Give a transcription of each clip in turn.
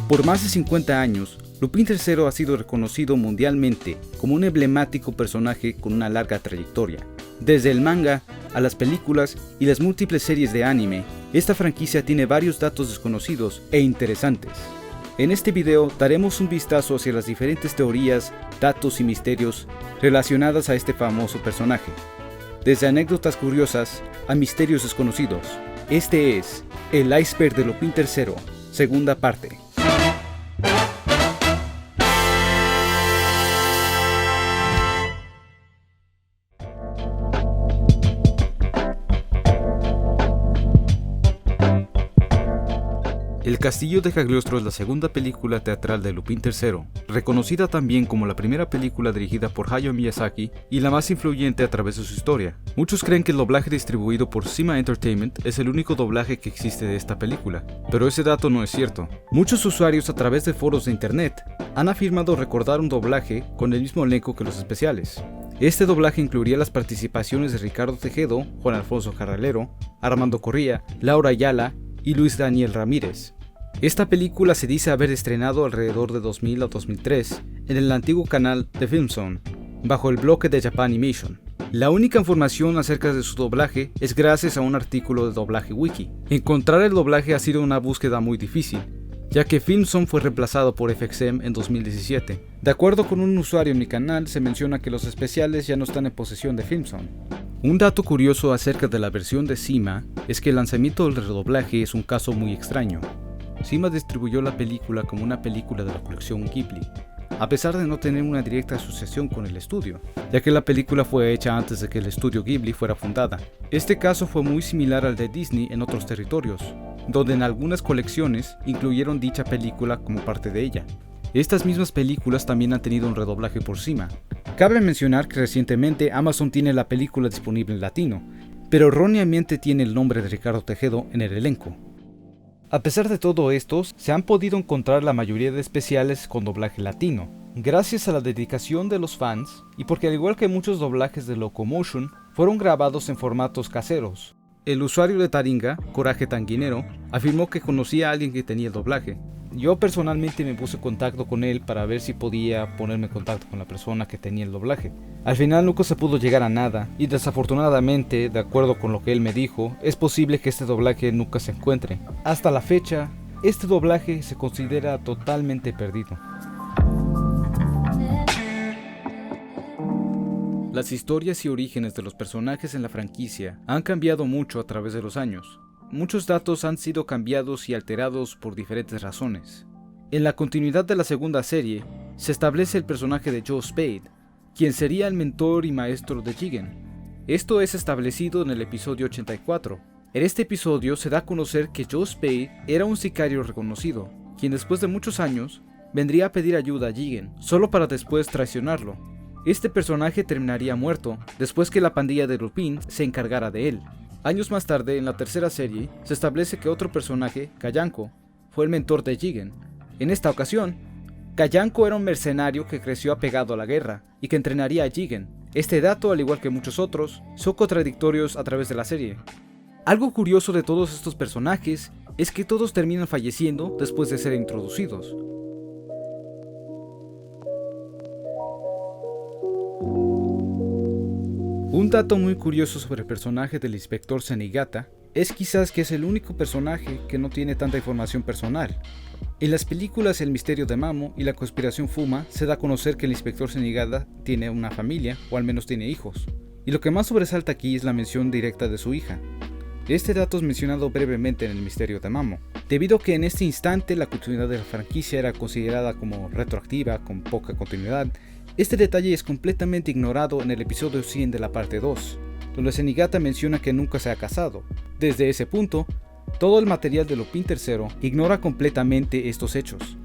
Por más de 50 años, Lupin III ha sido reconocido mundialmente como un emblemático personaje con una larga trayectoria. Desde el manga a las películas y las múltiples series de anime, esta franquicia tiene varios datos desconocidos e interesantes. En este video daremos un vistazo hacia las diferentes teorías, datos y misterios relacionadas a este famoso personaje. Desde anécdotas curiosas a misterios desconocidos. Este es El iceberg de Lupin III, segunda parte. El Castillo de Cagliostro es la segunda película teatral de Lupin III, reconocida también como la primera película dirigida por Hayao Miyazaki y la más influyente a través de su historia. Muchos creen que el doblaje distribuido por Sima Entertainment es el único doblaje que existe de esta película, pero ese dato no es cierto. Muchos usuarios a través de foros de internet han afirmado recordar un doblaje con el mismo elenco que los especiales. Este doblaje incluiría las participaciones de Ricardo Tejedo, Juan Alfonso Carralero, Armando Corría, Laura Ayala y Luis Daniel Ramírez. Esta película se dice haber estrenado alrededor de 2000 a 2003 en el antiguo canal The Film Zone, bajo el bloque de Japanimation. La única información acerca de su doblaje es gracias a un artículo de Doblaje Wiki. Encontrar el doblaje ha sido una búsqueda muy difícil, ya que Film Zone fue reemplazado por FXM en 2017. De acuerdo con un usuario en mi canal, se menciona que los especiales ya no están en posesión de Film Zone. Un dato curioso acerca de la versión de Sima es que el lanzamiento del redoblaje es un caso muy extraño. Sima distribuyó la película como una película de la colección Ghibli, a pesar de no tener una directa asociación con el estudio, ya que la película fue hecha antes de que el estudio Ghibli fuera fundada. Este caso fue muy similar al de Disney en otros territorios, donde en algunas colecciones incluyeron dicha película como parte de ella. Estas mismas películas también han tenido un redoblaje por Sima. Cabe mencionar que recientemente Amazon tiene la película disponible en latino, pero erróneamente tiene el nombre de Ricardo Tejedo en el elenco. A pesar de todo esto, se han podido encontrar la mayoría de especiales con doblaje latino, gracias a la dedicación de los fans y porque al igual que muchos doblajes de Locomotion, fueron grabados en formatos caseros. El usuario de Taringa, Coraje Tanguinero, afirmó que conocía a alguien que tenía el doblaje. Yo personalmente me puse en contacto con él para ver si podía ponerme en contacto con la persona que tenía el doblaje. Al final nunca se pudo llegar a nada y desafortunadamente, de acuerdo con lo que él me dijo, es posible que este doblaje nunca se encuentre. Hasta la fecha, este doblaje se considera totalmente perdido. Las historias y orígenes de los personajes en la franquicia han cambiado mucho a través de los años. Muchos datos han sido cambiados y alterados por diferentes razones. En la continuidad de la segunda serie, se establece el personaje de Joe Spade, quien sería el mentor y maestro de Jigen. Esto es establecido en el episodio 84. En este episodio se da a conocer que Joe Spade era un sicario reconocido, quien después de muchos años vendría a pedir ayuda a Jigen, solo para después traicionarlo. Este personaje terminaría muerto después que la pandilla de Lupin se encargara de él. Años más tarde, en la tercera serie, se establece que otro personaje, Kayanko, fue el mentor de Jigen. En esta ocasión, Kayanko era un mercenario que creció apegado a la guerra y que entrenaría a Jigen. Este dato, al igual que muchos otros, son contradictorios a través de la serie. Algo curioso de todos estos personajes es que todos terminan falleciendo después de ser introducidos. Un dato muy curioso sobre el personaje del inspector Zenigata es quizás que es el único personaje que no tiene tanta información personal. En las películas El misterio de Mamo y La conspiración Fuma se da a conocer que el inspector Zenigata tiene una familia, o al menos tiene hijos. Y lo que más sobresalta aquí es la mención directa de su hija. Este dato es mencionado brevemente en El misterio de Mamo, debido a que en este instante la continuidad de la franquicia era considerada como retroactiva, con poca continuidad. Este detalle es completamente ignorado en el episodio 100 de la parte 2, donde Zenigata menciona que nunca se ha casado. Desde ese punto, todo el material de Lupin III ignora completamente estos hechos.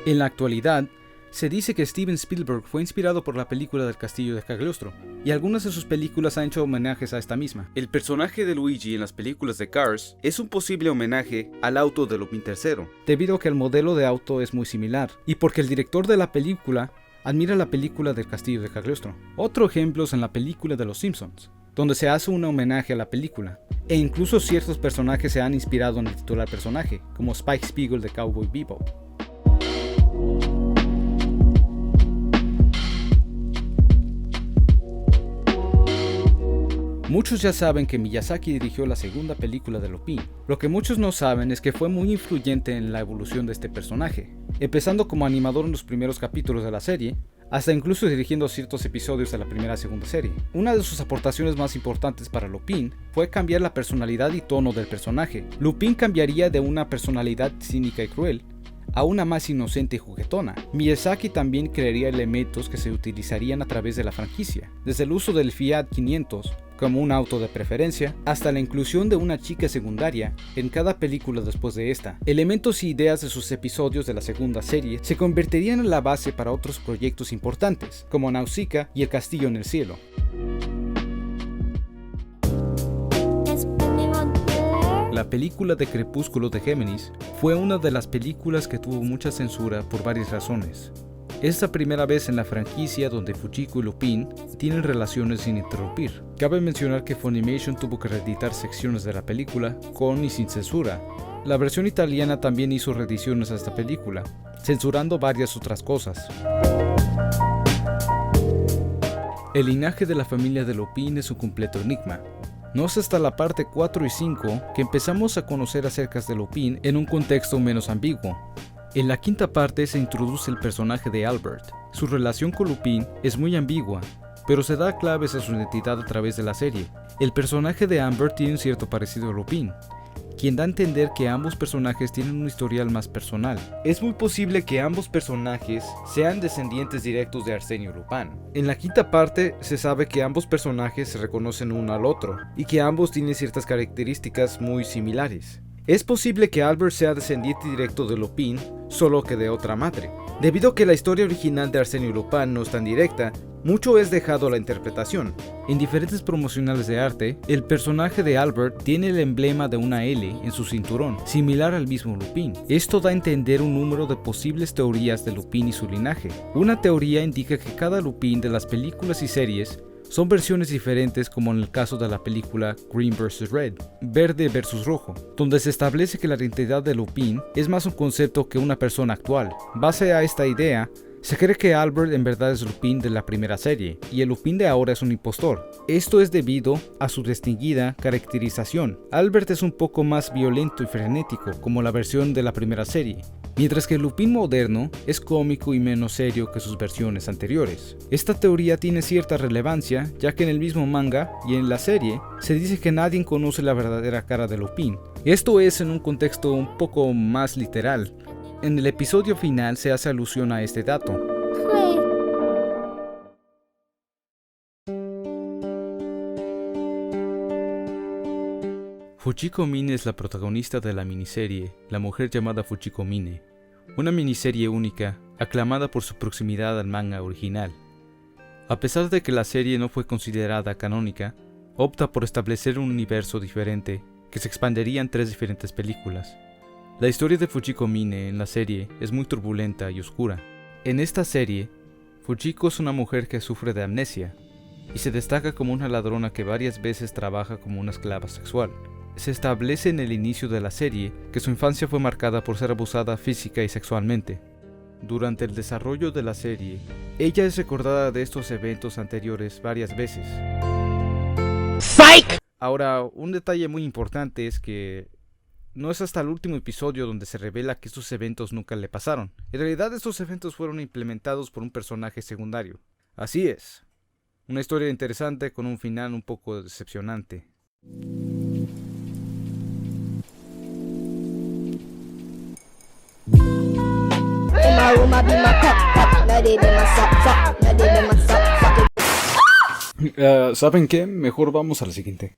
En la actualidad, se dice que Steven Spielberg fue inspirado por la película del Castillo de Cagliostro, y algunas de sus películas han hecho homenajes a esta misma. El personaje de Luigi en las películas de Cars es un posible homenaje al auto de Lupin III, debido a que el modelo de auto es muy similar, y porque el director de la película admira la película del Castillo de Cagliostro. Otro ejemplo es en la película de Los Simpsons. donde se hace un homenaje a la película, e incluso ciertos personajes se han inspirado en el titular personaje, como Spike Spiegel de Cowboy Bebop. Muchos ya saben que Miyazaki dirigió la segunda película de Lupin. Lo que muchos no saben es que fue muy influyente en la evolución de este personaje, empezando como animador en los primeros capítulos de la serie, hasta incluso dirigiendo ciertos episodios de la primera y segunda serie. Una de sus aportaciones más importantes para Lupin fue cambiar la personalidad y tono del personaje. Lupin cambiaría de una personalidad cínica y cruel a una más inocente y juguetona. Miyazaki también crearía elementos que se utilizarían a través de la franquicia, desde el uso del Fiat 500 como un auto de preferencia, hasta la inclusión de una chica secundaria en cada película después de esta. Elementos y ideas de sus episodios de la segunda serie se convertirían en la base para otros proyectos importantes, como Nausicaa y El Castillo en el Cielo. La película de Crepúsculo de Géminis fue una de las películas que tuvo mucha censura por varias razones. Es la primera vez en la franquicia donde Fujiko y Lupin tienen relaciones sin interrumpir. Cabe mencionar que Funimation tuvo que reeditar secciones de la película con y sin censura. La versión italiana también hizo reediciones a esta película, censurando varias otras cosas. El linaje de la familia de Lupin es un completo enigma. No es hasta la parte 4 y 5 que empezamos a conocer acerca de Lupin en un contexto menos ambiguo. En la quinta parte se introduce el personaje de Albert. Su relación con Lupin es muy ambigua, pero se da claves a su identidad a través de la serie. El personaje de Amber tiene un cierto parecido a Lupin, quien da a entender que ambos personajes tienen un historial más personal. Es muy posible que ambos personajes sean descendientes directos de Arsenio Lupin. En la quinta parte se sabe que ambos personajes se reconocen uno al otro, y que ambos tienen ciertas características muy similares. Es posible que Albert sea descendiente directo de Lupin, solo que de otra madre. Debido a que la historia original de Arsenio Lupin no es tan directa, mucho es dejado a la interpretación. En diferentes promocionales de arte, el personaje de Albert tiene el emblema de una L en su cinturón, similar al mismo Lupin. Esto da a entender un número de posibles teorías de Lupin y su linaje. Una teoría indica que cada Lupin de las películas y series son versiones diferentes, como en el caso de la película Green vs. Red, Verde vs. Rojo, donde se establece que la identidad de Lupin es más un concepto que una persona actual. Base a esta idea, se cree que Albert en verdad es Lupin de la primera serie, y el Lupin de ahora es un impostor. Esto es debido a su distinguida caracterización. Albert es un poco más violento y frenético, como la versión de la primera serie, mientras que el Lupin moderno es cómico y menos serio que sus versiones anteriores. Esta teoría tiene cierta relevancia, ya que en el mismo manga y en la serie se dice que nadie conoce la verdadera cara de Lupin. Esto es en un contexto un poco más literal. En el episodio final se hace alusión a este dato. Fujiko Mine es la protagonista de la miniserie La mujer llamada Fujiko Mine, una miniserie única, aclamada por su proximidad al manga original. A pesar de que la serie no fue considerada canónica, opta por establecer un universo diferente que se expandería en 3 diferentes películas. La historia de Fujiko Mine en la serie es muy turbulenta y oscura. En esta serie, Fujiko es una mujer que sufre de amnesia y se destaca como una ladrona que varias veces trabaja como una esclava sexual. Se establece en el inicio de la serie que su infancia fue marcada por ser abusada física y sexualmente. Durante el desarrollo de la serie, ella es recordada de estos eventos anteriores varias veces. ¡Psych! Ahora, un detalle muy importante es que no es hasta el último episodio donde se revela que estos eventos nunca le pasaron. En realidad, estos eventos fueron implementados por un personaje secundario. Así es, una historia interesante con un final un poco decepcionante. ¿Saben qué? Mejor vamos a la siguiente.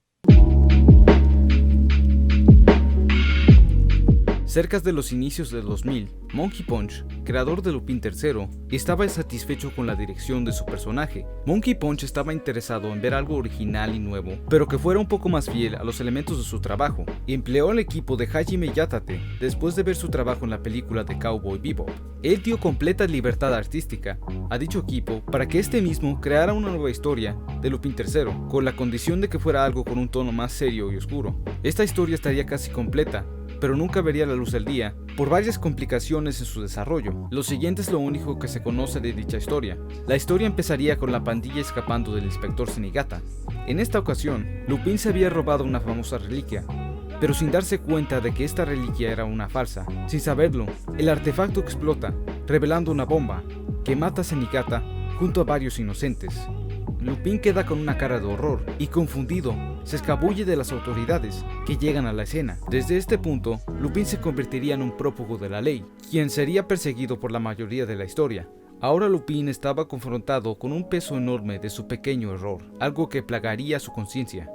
Cerca de los inicios del 2000, Monkey Punch, creador de Lupin III, estaba insatisfecho con la dirección de su personaje. Monkey Punch estaba interesado en ver algo original y nuevo, pero que fuera un poco más fiel a los elementos de su trabajo, y empleó al equipo de Hajime Yatate después de ver su trabajo en la película de Cowboy Bebop. Él dio completa libertad artística a dicho equipo para que este mismo creara una nueva historia de Lupin III, con la condición de que fuera algo con un tono más serio y oscuro. Esta historia estaría casi completa, pero nunca vería la luz del día por varias complicaciones en su desarrollo. Lo siguiente es lo único que se conoce de dicha historia. La historia empezaría con la pandilla escapando del inspector Senigata. En esta ocasión, Lupin se había robado una famosa reliquia, pero sin darse cuenta de que esta reliquia era una farsa. Sin saberlo, el artefacto explota, revelando una bomba que mata a Senigata junto a varios inocentes. Lupin queda con una cara de horror y confundido, se escabulle de las autoridades que llegan a la escena. Desde este punto, Lupin se convertiría en un prófugo de la ley, quien sería perseguido por la mayoría de la historia. Ahora Lupin estaba confrontado con un peso enorme de su pequeño error, algo que plagaría su conciencia.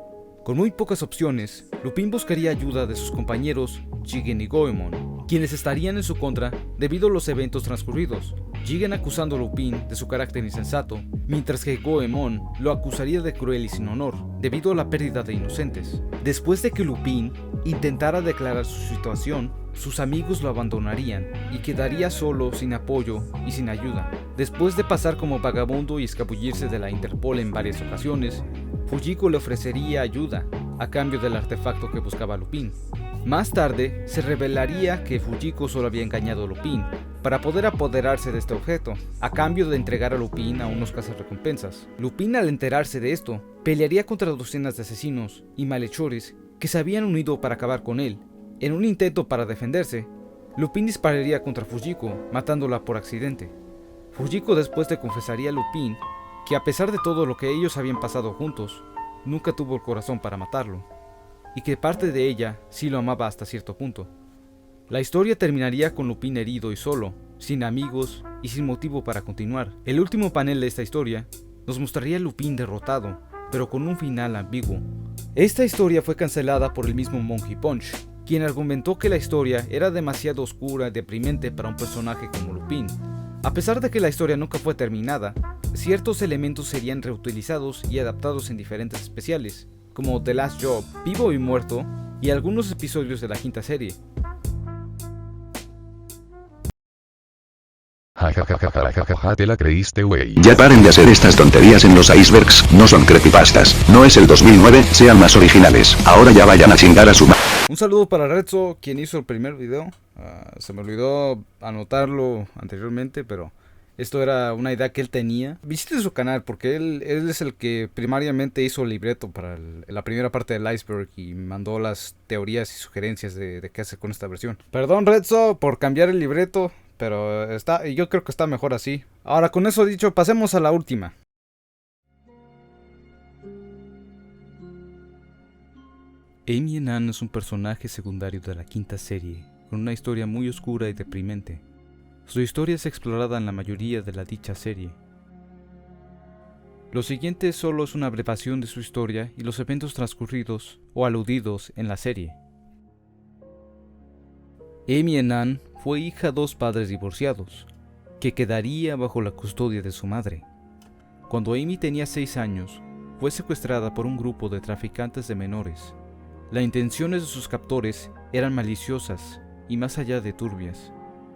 Con muy pocas opciones, Lupin buscaría ayuda de sus compañeros Jigen y Goemon, quienes estarían en su contra debido a los eventos transcurridos. Jigen acusando a Lupin de su carácter insensato, mientras que Goemon lo acusaría de cruel y sin honor, debido a la pérdida de inocentes. Después de que Lupin intentara declarar su situación, sus amigos lo abandonarían y quedaría solo, sin apoyo y sin ayuda. Después de pasar como vagabundo y escabullirse de la Interpol en varias ocasiones, Fujiko le ofrecería ayuda a cambio del artefacto que buscaba Lupin. Más tarde, se revelaría que Fujiko solo había engañado a Lupin para poder apoderarse de este objeto, a cambio de entregar a Lupin a unos cazarrecompensas. Lupin, al enterarse de esto, pelearía contra docenas de asesinos y malhechores que se habían unido para acabar con él. En un intento para defenderse, Lupin dispararía contra Fujiko, matándola por accidente. Fujiko después le confesaría a Lupin que a pesar de todo lo que ellos habían pasado juntos, nunca tuvo el corazón para matarlo, y que parte de ella sí lo amaba hasta cierto punto. La historia terminaría con Lupin herido y solo, sin amigos y sin motivo para continuar. El último panel de esta historia nos mostraría a Lupin derrotado, pero con un final ambiguo. Esta historia fue cancelada por el mismo Monkey Punch, quien argumentó que la historia era demasiado oscura y deprimente para un personaje como Lupin. A pesar de que la historia nunca fue terminada, ciertos elementos serían reutilizados y adaptados en diferentes especiales, como The Last Job, Vivo y Muerto, y algunos episodios de la quinta serie. Jajajajajaja, te la creíste, güey. Ya paren de hacer estas tonterías en los icebergs, no son creepypastas, no es el 2009, sean más originales, ahora ya vayan a chingar a su madre. Un saludo para Retso, quien hizo el primer video. Se me olvidó anotarlo anteriormente, pero esto era una idea que él tenía. Visite su canal porque él es el que primariamente hizo el libreto para la primera parte del iceberg y me mandó las teorías y sugerencias de qué hacer con esta versión. Perdón, Retso, por cambiar el libreto, pero yo creo que está mejor así. Ahora, con eso dicho, pasemos a la última. Amy Nan es un personaje secundario de la quinta serie, con una historia muy oscura y deprimente. Su historia es explorada en la mayoría de la dicha serie. Lo siguiente solo es una abreviación de su historia y los eventos transcurridos o aludidos en la serie. Amy Nan fue hija de dos padres divorciados, que quedaría bajo la custodia de su madre. Cuando Amy tenía 6 años, fue secuestrada por un grupo de traficantes de menores. Las intenciones de sus captores eran maliciosas y más allá de turbias.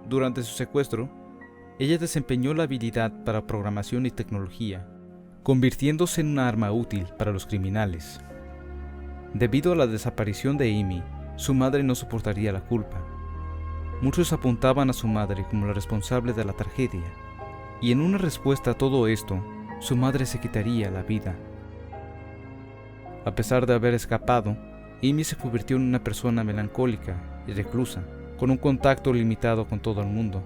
Durante su secuestro, ella desempeñó la habilidad para programación y tecnología, convirtiéndose en una arma útil para los criminales. Debido a la desaparición de Amy, su madre no soportaría la culpa. Muchos apuntaban a su madre como la responsable de la tragedia, y en una respuesta a todo esto, su madre se quitaría la vida. A pesar de haber escapado, Amy se convirtió en una persona melancólica y reclusa, con un contacto limitado con todo el mundo.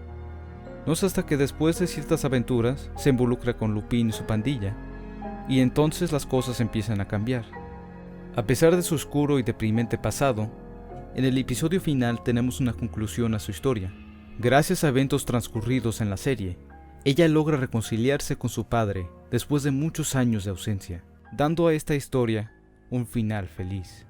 No es hasta que después de ciertas aventuras se involucra con Lupin y su pandilla, y entonces las cosas empiezan a cambiar. A pesar de su oscuro y deprimente pasado, en el episodio final tenemos una conclusión a su historia. Gracias a eventos transcurridos en la serie, ella logra reconciliarse con su padre después de muchos años de ausencia, dando a esta historia un final feliz.